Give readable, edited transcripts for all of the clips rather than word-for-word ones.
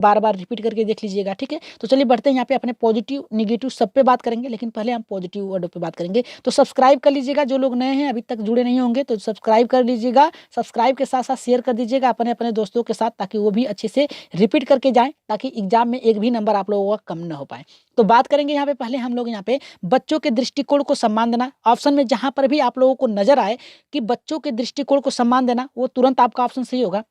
बार बार repeat करके देख लीजिएगा, ठीक है। तो चलिए बढ़ते हैं यहाँ पे अपने पॉजिटिव निगेटिव सब पे बात करेंगे, लेकिन पहले हम पॉजिटिव वर्डों पे बात करेंगे। तो सब्सक्राइब कर लीजिएगा, जो लोग नए हैं अभी तक जुड़े नहीं होंगे तो सब्सक्राइब कर लीजिएगा। सब्सक्राइब के साथ साथ शेयर कर दीजिएगा अपने अपने दोस्तों के साथ, ताकि वो भी अच्छे से रिपीट करके जाएं, ताकि एग्जाम में एक भी नंबर आप लोगों का कम न हो पाए। तो बात करेंगे यहाँ पे पहले हम लोग यहाँ पे बच्चों के दृष्टिकोण को सम्मान देना। ऑप्शन में जहां पर भी आप लोगों को नजर आए कि बच्चों के दृष्टिकोण को सम्मान देना, वो तुरंत आपका ऑप्शन सही होगा।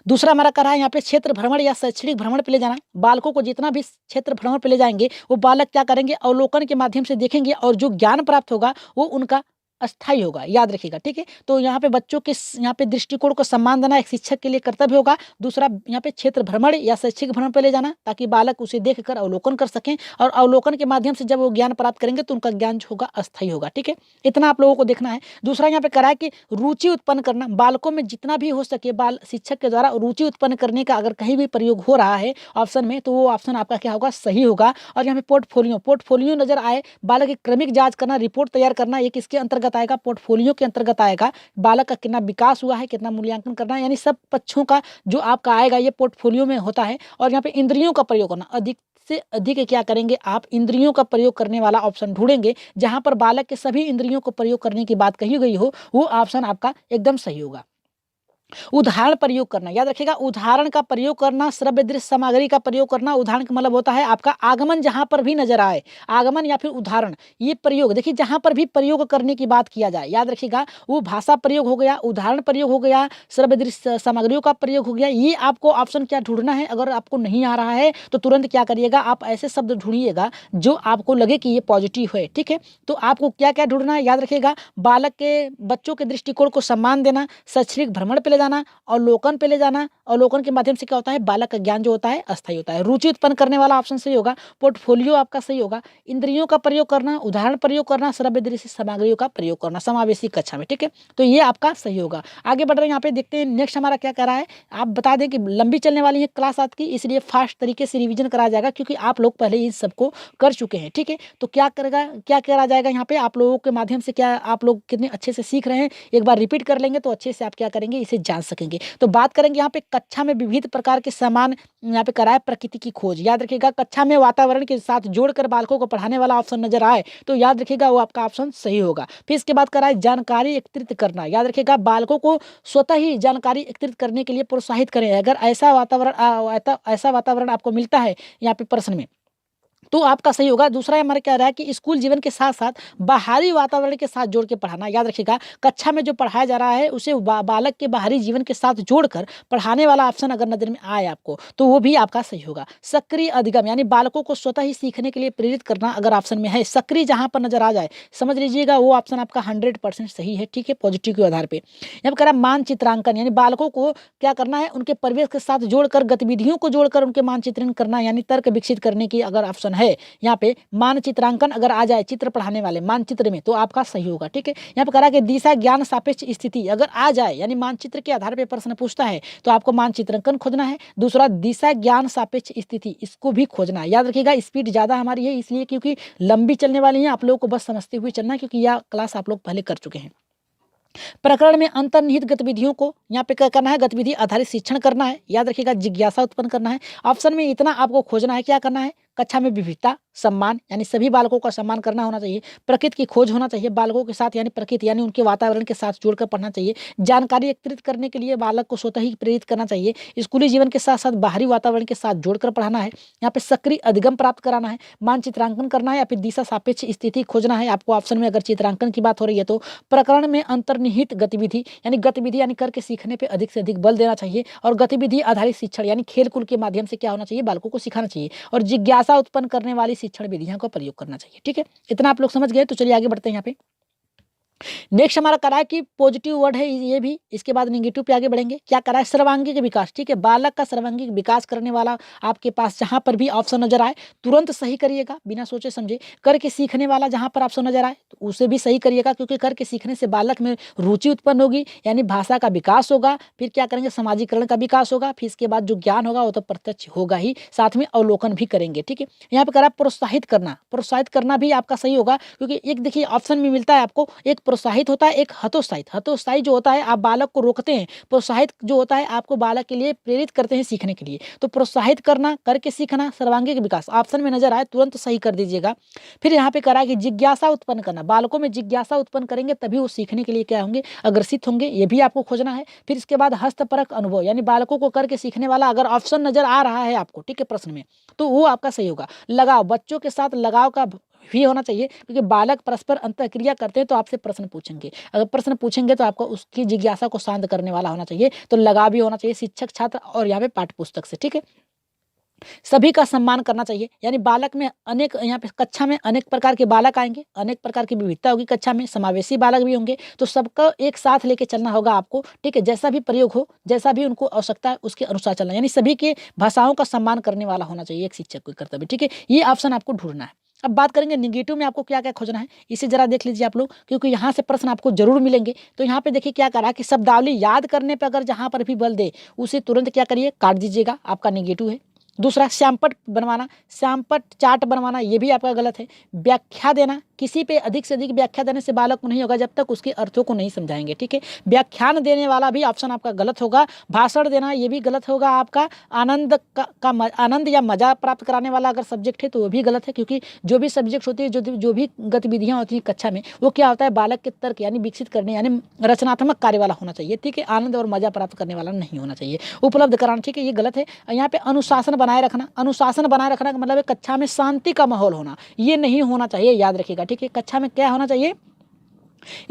दूसरा हमारा कह रहा है यहाँ पे क्षेत्र भ्रमण या शैक्षणिक भ्रमण पे ले जाना। बालकों को जितना भी क्षेत्र भ्रमण पे ले जाएंगे वो बालक क्या करेंगे, अवलोकन के माध्यम से देखेंगे और जो ज्ञान प्राप्त होगा वो उनका अस्थाई होगा, याद रखिएगा, ठीक है। तो यहाँ पे बच्चों के यहाँ पे दृष्टिकोण को सम्मान देना एक शिक्षक के लिए कर्तव्य होगा। दूसरा यहाँ पे क्षेत्र भ्रमण या शैक्षिक भ्रमण पे ले जाना, ताकि बालक उसे देखकर अवलोकन कर सकें, और अवलोकन के माध्यम से जब वो ज्ञान प्राप्त करेंगे तो उनका ज्ञान जो होगा अस्थाई होगा, ठीक है। इतना आप लोगों को देखना है। दूसरा यहाँ पे करा है कि रुचि उत्पन्न करना। बालकों में जितना भी हो सके बाल शिक्षक के द्वारा रुचि उत्पन्न करने का अगर कहीं भी प्रयोग हो रहा है ऑप्शन में, तो वो ऑप्शन आपका क्या होगा, सही होगा। और यहाँ पे पोर्टफोलियो नजर आए, बालक की क्रमिक जांच करना, रिपोर्ट तैयार करना, ये किसके अंतर्गत आएगा, पोर्टफोलियो के अंतर्गत आएगा। बालक का कितना विकास हुआ है, कितना मूल्यांकन करना है, यानी सब पक्षों का जो आपका आएगा ये पोर्टफोलियो में होता है। और यहाँ पे इंद्रियों का प्रयोग करना, अधिक से अधिक क्या करेंगे आप, इंद्रियों का प्रयोग करने वाला ऑप्शन ढूंढेंगे। जहां पर बालक के सभी इंद्रियों को प्रयोग करने की बात कही गई हो, वो ऑप्शन आपका एकदम सही होगा। उदाहरण प्रयोग करना, याद रखिएगा, उदाहरण का प्रयोग करना, श्रव्य दृश्य सामग्री का प्रयोग करना। उदाहरण का मतलब होता है आपका आगमन, जहां पर भी नजर आए, आगमन या फिर उदाहरण, ये प्रयोग देखिए जहां पर भी प्रयोग करने की बात किया जाए, याद रखिएगा, वो भाषा प्रयोग हो गया, उदाहरण प्रयोग हो गया, श्रव्य दृश्य सामग्रियों का प्रयोग हो गया। ये आपको ऑप्शन क्या ढूंढना है, अगर आपको नहीं आ रहा है तो तुरंत क्या करिएगा, आप ऐसे शब्द ढूंढिएगा जो आपको लगे कि ये पॉजिटिव है, ठीक है। तो आपको क्या क्या ढूंढना है, याद रखिएगा, बालक के बच्चों के दृष्टिकोण को सम्मान देना, शैक्षणिक भ्रमण पे ले जाना, अवलोकन पे ले जाना। अवलोकन के माध्यम से क्या होता है, बालक का ज्ञान जो होता है अस्थायी होता है। रुचि उत्पन्न करने वाला ऑप्शन सही होगा, पोर्टफोलियो आपका सही होगा। इंद्रियों का प्रयोग करना, उदाहरण प्रयोग करना, श्रव्य दृश्य सामग्रियों का प्रयोग करना समावेशी कक्षा में, ठीक है। तो ये आपका सही होगा। आगे बढ़ रहे हैं, यहाँ पे देखते हैं नेक्स्ट हमारा क्या कह रहा है। आप बता दें कि लंबी चलने वाली है क्लास आपकी, इसलिए फास्ट तरीके से रिवीजन कराया जाएगा, क्योंकि आप लोग पहले इन सबको कर चुके हैं, ठीक है। तो क्या करेगा, क्या करा जाएगा यहाँ पे आप लोगों के माध्यम से, क्या आप लोग कितने अच्छे से सीख रहे हैं, एक बार रिपीट कर लेंगे तो अच्छे से आप क्या करेंगे, इसे जान सकेंगे। तो बात करेंगे यहाँ पे कक्षा में विविध प्रकार के सामान यहाँ पे कराए प्रकृति की खोज। याद रखिएगा, कक्षा में वातावरण के साथ जोड़कर बालकों को पढ़ाने वाला ऑप्शन नजर आए तो याद रखिएगा वो आपका ऑप्शन सही होगा। फिर इसके बाद कराए जानकारी एकत्रित करना। याद रखिएगा, बालकों को स्वतः ही जानकारी एकत्रित करने के लिए प्रोत्साहित करें। अगर ऐसा वातावरण आपको मिलता है यहाँ पे प्रश्न में, तो आपका सही होगा। दूसरा हमारा क्या रहा है कि स्कूल जीवन के साथ साथ बाहरी वातावरण के साथ जोड़ के पढ़ाना। याद रखिएगा, कक्षा में जो पढ़ाया जा रहा है उसे बालक के बाहरी जीवन के साथ जोड़कर पढ़ाने वाला ऑप्शन अगर नजर में आए आपको, तो वो भी आपका सही होगा। सक्रिय अधिगम, यानी बालकों को स्वतः ही सीखने के लिए प्रेरित करना अगर ऑप्शन में है, सक्रिय जहां पर नजर आ जाए, समझ लीजिएगा वो ऑप्शन आपका 100% सही है, ठीक है, पॉजिटिव के आधार पर। यहाँ पर कह रहा मानचित्रांकन, यानी बालकों को क्या करना है, उनके परिवेश के साथ जोड़कर गतिविधियों को जोड़कर उनके मानचित्रण करना, यानी तर्क विकसित करने की अगर ऑप्शन है यहाँ पे मानचित्रांकन अगर आ जाए चित्र पढ़ाने वाले मानचित्र में, तो आपका सही होगा, ठीक है। यहाँ पे करा कि दिशा ज्ञान सापेक्ष स्थिति अगर आ जाए, यानी मानचित्र के आधार पे प्रश्न पूछता है तो आपको मानचित्रांकन खोजना है। दूसरा दिशा ज्ञान सापेक्ष स्थिति, इसको भी खोजना है। याद रखिएगा, स्पीड ज्यादा हमारी है इसलिए क्योंकि लंबी चलने वाली है, आप लोगों को बस समझते हुए चलना है, क्योंकि यह क्लास आप लोग पहले कर चुके हैं। प्रकरण में अंतर्निहित गतिविधियों को यहाँ पे क्या करना है, गतिविधि आधारित शिक्षण करना है। याद रखिएगा, जिज्ञासा उत्पन्न करना है। ऑप्शन में इतना आपको खोजना है, क्या करना है, कक्षा में विविधता सम्मान, यानी सभी बालकों का सम्मान करना होना चाहिए। प्रकृति की खोज होना चाहिए, बालकों के साथ यानी प्रकृति यानी उनके वातावरण के साथ जोड़कर पढ़ना चाहिए। जानकारी एकत्रित करने के लिए बालक को स्वतः ही प्रेरित करना चाहिए। स्कूली जीवन के साथ साथ बाहरी वातावरण के साथ जोड़कर पढ़ाना है। यहाँ पे सक्रिय अधिगम प्राप्त कराना है, मानचित्रांकन करना है, या फिर दिशा सापेक्ष स्थिति खोजना है आपको ऑप्शन में। अगर चित्रांकन की बात हो रही है तो प्रकरण में अंतर्निहित गतिविधि यानी करके सीखने पर अधिक से अधिक बल देना चाहिए। और गतिविधि आधारित शिक्षण यानी खेल कूद के माध्यम से क्या होना चाहिए, बालकों को सिखाना चाहिए। और जिज्ञासा उत्पन्न करने वाली शिक्षण विधियों का प्रयोग करना चाहिए, ठीक है। इतना आप लोग समझ गए, तो चलिए आगे बढ़ते हैं। यहाँ पे नेक्स्ट हमारा करा है कि पॉजिटिव वर्ड है ये भी, इसके बाद नेगेटिव पे आगे बढ़ेंगे। क्या करा है, सर्वांगीण विकास, ठीक है। बालक का सर्वांगीण विकास करने वाला आपके पास जहां पर भी ऑप्शन नजर आए तुरंत सही करिएगा, बिना सोचे समझे। करके सीखने वाला जहां पर ऑप्शन नजर आए तो उसे भी सही करिएगा, क्योंकि करके सीखने से बालक में रुचि उत्पन्न होगी, यानी भाषा का विकास होगा। फिर क्या करेंगे, समाजीकरण का विकास होगा। फिर इसके बाद जो ज्ञान होगा वो तो प्रत्यक्ष होगा ही, साथ में अवलोकन भी करेंगे, ठीक है। यहाँ पे करा प्रोत्साहित करना भी आपका सही होगा, क्योंकि एक देखिए ऑप्शन में मिलता है आपको, एक प्रोत्साहित होता है, एक हतोत्साहित। हतोत्साहित जो होता है आप बालक को रोकते हैं, प्रोत्साहित जो होता है आपको बालक के लिए प्रेरित करते हैं सीखने के लिए। तो प्रोत्साहित करना, करके सीखना, सर्वांगीण विकास ऑप्शन में नजर आए तुरंत सही कर दीजिएगा। फिर यहाँ पे करा है कि जिज्ञासा उत्पन्न करना, बालकों में जिज्ञासा उत्पन्न करेंगे तभी वो सीखने के लिए क्या होंगे, अग्रसित होंगे, ये भी आपको खोजना है। फिर इसके बाद हस्तपरक अनुभव, यानी बालकों को करके सीखने वाला अगर ऑप्शन नजर आ रहा है आपको, ठीक है, प्रश्न में, तो वो आपका सही होगा। लगाव, बच्चों के साथ लगाव का भी होना चाहिए, क्योंकि बालक परस्पर अंतःक्रिया करते हैं तो आपसे प्रश्न पूछेंगे। अगर प्रश्न पूछेंगे तो आपको उसकी जिज्ञासा को शांत करने वाला होना चाहिए। तो लगाव भी होना चाहिए शिक्षक छात्र और यहाँ पे पाठ्य पुस्तक से, ठीक है। सभी का सम्मान करना चाहिए, यानी बालक में अनेक, यहाँ पे कक्षा में अनेक प्रकार के बालक आएंगे, अनेक प्रकार की विविधता होगी कक्षा में, समावेशी बालक भी होंगे, तो सबका एक साथ लेके चलना होगा आपको, ठीक है। जैसा भी प्रयोग हो, जैसा भी उनको आवश्यकता है उसके अनुसार चलना, यानी सभी के भाषाओं का सम्मान करने वाला होना चाहिए एक शिक्षक को कर्तव्य, ठीक है। ये ऑप्शन आपको ढूंढना है। अब बात करेंगे निगेटिव में आपको क्या क्या खोजना है, इसे जरा देख लीजिए आप लोग, क्योंकि यहाँ से प्रश्न आपको जरूर मिलेंगे। तो यहाँ पे देखिए क्या करा कि शब्दावली याद करने पर अगर जहाँ पर भी बल दे उसे तुरंत क्या करिए, काट दीजिएगा, आपका निगेटिव है। दूसरा श्यामपट बनवाना, श्यामपट चार्ट बनवाना, ये भी आपका गलत है। व्याख्या देना, किसी पे अधिक से अधिक व्याख्या देने से बालक को नहीं होगा जब तक उसके अर्थों को नहीं समझाएंगे, ठीक है। व्याख्यान देने वाला भी ऑप्शन आपका गलत होगा। भाषण देना ये भी गलत होगा आपका। आनंद आनंद या मजा प्राप्त कराने वाला अगर सब्जेक्ट है तो वो भी गलत है, क्योंकि जो भी सब्जेक्ट होती है, जो भी गतिविधियाँ होती हैं कक्षा में, वो क्या होता है, बालक के तर्क यानी विकसित करने यानी रचनात्मक कार्य वाला होना चाहिए, ठीक है। आनंद और मजा प्राप्त करने वाला नहीं होना चाहिए। उपलब्ध कराना, ठीक है, ये गलत है। यहाँ पे अनुशासन बनाए रखना, अनुशासन बनाए रखना का मतलब है कक्षा में शांति का माहौल होना, ये नहीं होना चाहिए, याद रखिएगा, ठीक है। कक्षा में क्या होना चाहिए,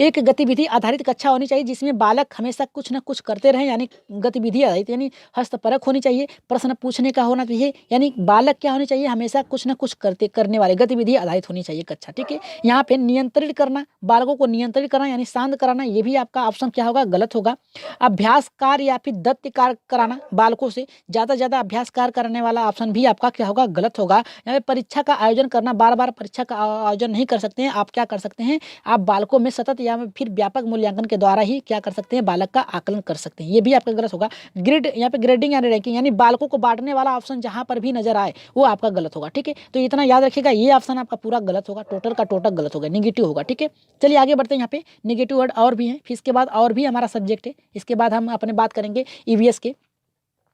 एक गतिविधि आधारित कक्षा होनी चाहिए जिसमें बालक हमेशा कुछ न कुछ करते रहें, यानी गतिविधि आधारित, यानी हस्तपरक होनी चाहिए, प्रश्न पूछने का होना चाहिए, यानी बालक क्या होनी चाहिए, हमेशा कुछ न कुछ करने वाले, गतिविधि आधारित होनी चाहिए कक्षा, ठीक है। यहाँ पे नियंत्रित करना, बालकों को नियंत्रित करना यानी शांत कराना, ये भी आपका ऑप्शन क्या होगा, गलत होगा। अभ्यास कार्य या फिर दत्त कार्य कराना, बालकों से ज़्यादा अभ्यास कार्य करने वाला ऑप्शन भी आपका क्या होगा, गलत होगा। यहाँ पे परीक्षा का आयोजन करना, बार बार परीक्षा का आयोजन नहीं कर सकते हैं आप, क्या कर सकते हैं आप, बालकों में सतत या फिर व्यापक मूल्यांकन के द्वारा ही क्या कर सकते हैं, बालक का आकलन कर सकते हैं, ये भी आपका गलत होगा। ग्रेड, यहाँ पे ग्रेडिंग यानी रैंकिंग, यानी बालकों को बांटने वाला ऑप्शन जहां पर भी नजर आए वो आपका गलत होगा, ठीक है। तो इतना याद रखिएगा, ये ऑप्शन आपका पूरा गलत होगा, टोटल का टोटल गलत होगा, निगेटिव होगा, ठीक है। चलिए आगे बढ़ते हैं। यहाँ पे निगेटिव वर्ड और भी हैं, फिर इसके बाद और भी हमारा सब्जेक्ट है, इसके बाद हम अपने बात करेंगे ईवीएस के,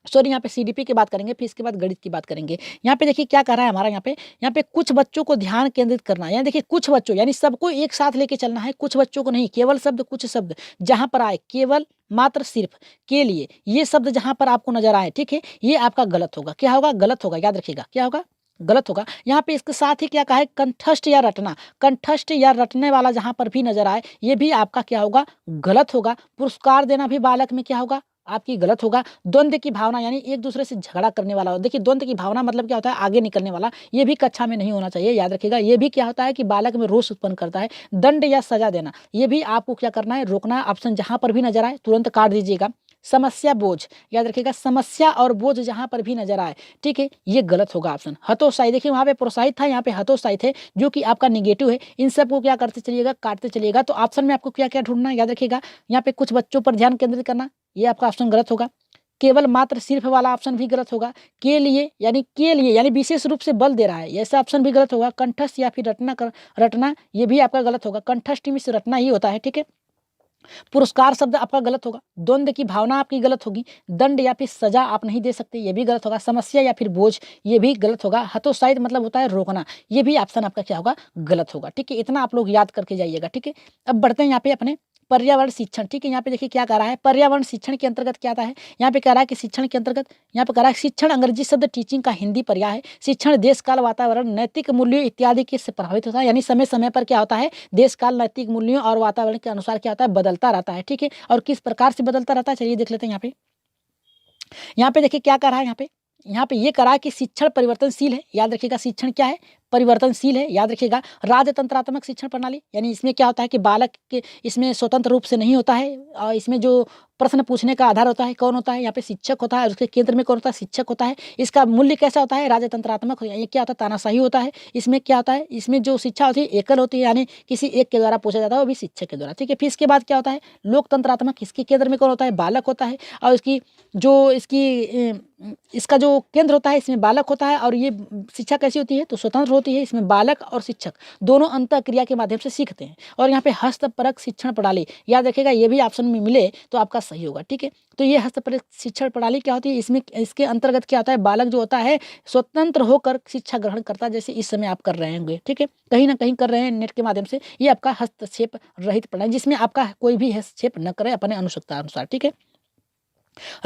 सॉरी यहाँ पे सीडीपी की बात करेंगे, फिर इसके बाद गणित की बात करेंगे। यहाँ पे देखिए क्या कर रहा है हमारा, यहाँ पे कुछ बच्चों को ध्यान केंद्रित करना है, यानी देखिए कुछ बच्चों यानी सबको एक साथ लेके चलना है, कुछ बच्चों को नहीं, केवल शब्द, कुछ शब्द जहां पर आए, केवल, मात्र, सिर्फ, के लिए, ये शब्द जहां पर आपको नजर आए, ठीक है, ये आपका गलत होगा। क्या होगा, गलत होगा, याद रखिएगा, क्या होगा, गलत होगा। यहाँ पे इसके साथ ही क्या कहा है, कंठस्थ या रटना, कंठस्थ या रटने वाला जहां पर भी नजर आए ये भी आपका क्या होगा, गलत होगा। पुरस्कार देना भी बालक में क्या होगा, आपकी गलत होगा। द्वंद्व की भावना यानी एक दूसरे से झगड़ा करने वाला हो, देखिए द्वंद्व की भावना मतलब क्या होता है, आगे निकलने वाला, ये भी कक्षा में नहीं होना चाहिए, याद रखिएगा। ये भी क्या होता है कि बालक में रोष उत्पन्न करता है। दंड या सजा देना, ये भी आपको क्या करना है, रोकना है। ऑप्शन जहां पर भी नजर आए तुरंत काट दीजिएगा। समस्या बोझ, याद रखिएगा, समस्या और बोझ जहां पर भी नजर आए, ठीक है, ये गलत होगा ऑप्शन। हतोत्साहित, देखिए वहां पे प्रोत्साहित था, यहाँ पे हतोत्साहित है जो कि आपका निगेटिव है। इन सबको क्या करते चलिएगा, काटते चलिएगा। तो ऑप्शन में आपको क्या क्या ढूंढना है, याद रखिएगा। यहाँ पे कुछ बच्चों पर ध्यान केंद्रित करना, ये आपका ऑप्शन गलत होगा। केवल, मात्र, सिर्फ वाला ऑप्शन भी गलत होगा। के लिए यानी विशेष रूप से बल दे रहा है, ऐसा ऑप्शन भी गलत होगा। कंठस्थ या फिर रटना, ये भी आपका गलत होगा। कंठस्थ में से रटना ही होता है, ठीक है। पुरस्कार शब्द आपका गलत होगा। द्वंद्व की भावना आपकी गलत होगी। दंड या फिर सजा आप नहीं दे सकते, ये भी गलत होगा। समस्या या फिर बोझ, ये भी गलत होगा। हतोत्साहित मतलब होता है रोकना, ये भी ऑप्शन आपका क्या होगा, गलत होगा, ठीक है। इतना आप लोग याद करके जाइएगा, ठीक है। अब बढ़ते हैं यहाँ पे अपने पर्यावरण शिक्षण, ठीक है। यहाँ पे देखिए क्या कह रहा है, पर्यावरण शिक्षण के अंतर्गत क्या आता है। यहाँ पे कह रहा है कि शिक्षण के अंतर्गत, यहाँ पे कह रहा है शिक्षण अंग्रेजी शब्द टीचिंग का हिंदी पर्याय है। शिक्षण देश काल, वातावरण, नैतिक मूल्यों इत्यादि के से प्रभावित होता है, यानी समय समय पर क्या होता है, देश काल, नैतिक मूल्यों और वातावरण के अनुसार क्या होता है, बदलता रहता है, ठीक है। और किस प्रकार से बदलता रहता है, चलिए देख लेते हैं। यहाँ पे देखिए क्या कह रहा है, यहाँ पे ये करा कि शिक्षण परिवर्तनशील है, याद रखिएगा। शिक्षण क्या है, परिवर्तनशील है, याद रखिएगा। राजतंत्रात्मक शिक्षण प्रणाली, यानी इसमें क्या होता है कि बालक के इसमें स्वतंत्र रूप से नहीं होता है, और इसमें जो प्रश्न पूछने का आधार होता है कौन होता है, यहाँ पे शिक्षक होता है, और उसके केंद्र में कौन होता है, शिक्षक होता है। इसका मूल्य कैसा होता है, राजतंत्रात्मक। ये क्या होता है, तानाशाही होता है। इसमें क्या होता है, इसमें जो शिक्षा होती है एकल होती है, यानी किसी एक के द्वारा पूछा जाता है, वो भी शिक्षक के द्वारा, ठीक है। फिर इसके बाद क्या होता है, लोकतंत्रात्मक। इसके केंद्र में कौन होता है, बालक होता है, और इसकी जो इसका जो केंद्र होता है इसमें बालक होता है। और ये शिक्षा कैसी होती है, तो स्वतंत्र होती है। इसमें बालक और शिक्षक दोनों अंतःक्रिया के माध्यम से सीखते हैं। और यहाँ पे हस्तपरक शिक्षण प्रणाली, याद रखिएगा, ये भी ऑप्शन में मिले तो आपका सही होगा, ठीक है। तो ये हस्तपरक शिक्षण प्रणाली क्या होती है, इसमें इसके अंतर्गत क्या होता है, बालक जो होता है स्वतंत्र होकर शिक्षा ग्रहण करता है, जैसे इस समय आप कर रहे होंगे, ठीक है, कहीं ना कहीं कर रहे हैं नेट के माध्यम से। ये आपका हस्तक्षेप रहित प्रणाली, जिसमें आपका कोई भी हस्तक्षेप न करे अपने आवश्यकता अनुसार, ठीक है।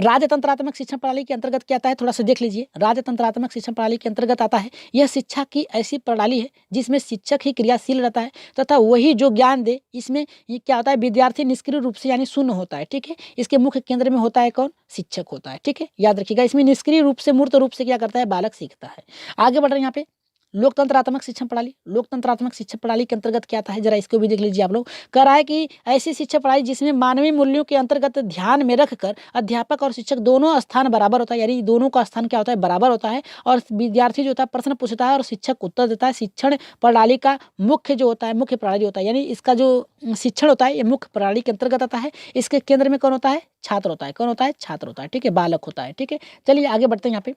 राजतंत्रात्मक शिक्षण प्रणाली के अंतर्गत क्या आता है, थोड़ा सा देख लीजिए। राजतंत्रात्मक शिक्षण प्रणाली के अंतर्गत आता है, यह शिक्षा की ऐसी प्रणाली है जिसमें शिक्षक ही क्रियाशील रहता है तथा वही जो ज्ञान दे। इसमें ये क्या होता है, विद्यार्थी निष्क्रिय रूप से यानी शून्य होता है, ठीक है। इसके मुख्य केंद्र में होता है कौन, शिक्षक होता है, ठीक है, याद रखिएगा। इसमें निष्क्रिय रूप से मूर्त रूप से क्या करता है, बालक सीखता है। आगे बढ़ रहे हैं यहाँ पे लोकतंत्रात्मक शिक्षण प्रणाली। लोकतंत्रात्मक शिक्षा प्रणाली के अंतर्गत क्या आता है, जरा इसको भी देख लीजिए आप लोग। कह रहा है कि ऐसी शिक्षा प्रणाली जिसमें मानवीय मूल्यों के अंतर्गत ध्यान में रखकर अध्यापक और शिक्षक दोनों स्थान बराबर होता है, यानी दोनों का स्थान क्या होता है, बराबर होता है। और विद्यार्थी जो होता है प्रश्न पूछता है और शिक्षक उत्तर देता है। शिक्षण प्रणाली का मुख्य जो होता है, मुख्य प्रणाली होता है, यानी इसका जो शिक्षण होता है ये मुख्य प्रणाली के अंतर्गत आता है। इसके केंद्र में कौन होता है, छात्र होता है। कौन होता है, छात्र होता है, ठीक है, बालक होता है, ठीक है। चलिए आगे बढ़ते हैं यहाँ पे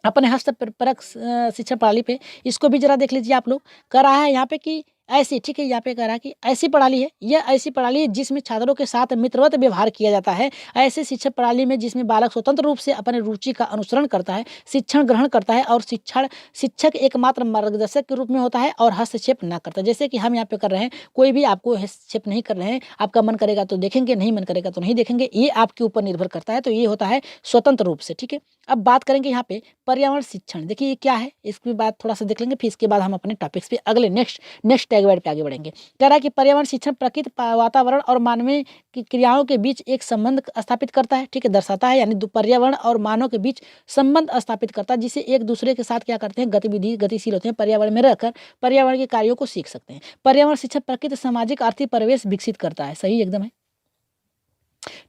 अपने हस्तपरक शिक्षा प्रणाली पे। इसको भी जरा देख लीजिए आप लोग। कह रहा है यहाँ पे कि ऐसी, ठीक है, यहाँ पे कह रहा है कि ऐसी प्रणाली है, यह ऐसी प्रणाली है जिसमें छात्रों के साथ मित्रवत व्यवहार किया जाता है। ऐसे शिक्षा प्रणाली में जिसमें बालक स्वतंत्र रूप से अपने रुचि का अनुसरण करता है, शिक्षण ग्रहण करता है, और शिक्षक एकमात्र मार्गदर्शक के रूप में होता है और हस्तक्षेप न करता। जैसे कि हम यहाँ पे कर रहे हैं, कोई भी आपको हस्तक्षेप नहीं कर रहे हैं। आपका मन करेगा तो देखेंगे, नहीं मन करेगा तो नहीं देखेंगे, ये आपके ऊपर निर्भर करता है। तो ये होता है स्वतंत्र रूप से, ठीक है। अब बात करेंगे यहाँ पे पर्यावरण शिक्षण। देखिए ये क्या है, इसकी बात थोड़ा सा देख लेंगे, फिर इसके बाद हम अपने टॉपिक्स पे अगले नेक्स्ट टैगवर्ड पे आगे बढ़ेंगे। कह रहा है कि पर्यावरण शिक्षण प्रकृति, वातावरण और मानवीय की क्रियाओं के बीच एक संबंध स्थापित करता है, ठीक है, दर्शाता है। यानी पर्यावरण और मानव के बीच संबंध स्थापित करता है, जिसे एक दूसरे के साथ क्या करते हैं, गतिशील होते हैं। पर्यावरण में रहकर पर्यावरण के कार्यों को सीख सकते हैं। पर्यावरण शिक्षण प्रकृति, सामाजिक, आर्थिक परिवेश विकसित करता है। सही एकदम है,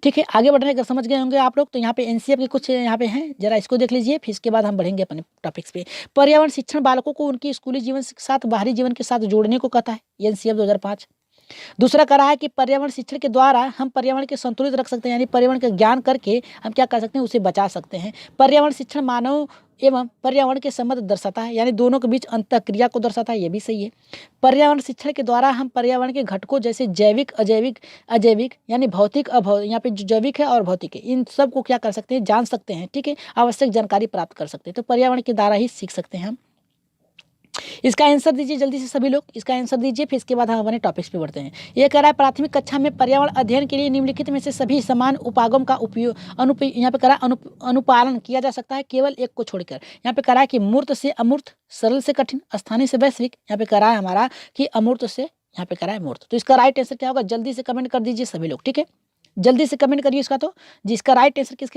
ठीक है। आगे बढ़ने का समझ गए होंगे आप लोग। तो यहाँ पे एनसीएफ के कुछ यहाँ पे हैं, जरा इसको देख लीजिए, फिर इसके बाद हम बढ़ेंगे अपने टॉपिक्स पे। पर्यावरण शिक्षण बालकों को उनकी स्कूली जीवन के साथ बाहरी जीवन के साथ जोड़ने को कहता है, एनसीएफ 2005। दूसरा कह रहा है कि पर्यावरण शिक्षण के द्वारा हम पर्यावरण के संतुलित रख सकते हैं, यानी पर्यावरण का ज्ञान करके हम क्या कर सकते हैं, उसे बचा सकते हैं। पर्यावरण शिक्षण मानव एवं पर्यावरण के संबंध दर्शाता है, यानी दोनों के बीच अंतःक्रिया को दर्शाता है, ये भी सही है। पर्यावरण शिक्षण के द्वारा हम पर्यावरण के घटकों जैसे जैविक, अजैविक यानी भौतिक, यहाँ पे जो जैविक है और भौतिक है, इन सब को क्या कर सकते हैं, जान सकते हैं, ठीक है, आवश्यक जानकारी प्राप्त कर सकते हैं। तो पर्यावरण के द्वारा ही सीख सकते हैं हम। इसका आंसर दीजिए जल्दी से सभी लोग, इसका आंसर दीजिए, फिर इसके बाद हम अपने टॉपिक्स पे बढ़ते हैं। ये कह रहा है प्राथमिक कक्षा में पर्यावरण अध्ययन के लिए निम्नलिखित में से सभी समान उपागम का उपयोग यहाँ पे कह रहा है अनुपालन किया जा सकता है, केवल एक को छोड़कर। यहाँ पे कह रहा है कि मूर्त से अमूर्त, सरल से कठिन, स्थानीय से वैश्विक। यहाँ पे कह रहा है हमारा कि अमूर्त से यहाँ पे कह रहा है मूर्त। तो इसका राइट आंसर क्या होगा, जल्दी से कमेंट कर दीजिए सभी लोग, ठीक है, जल्दी से कमेंट करिए इसका। तो जिसका राइट आंसर किसके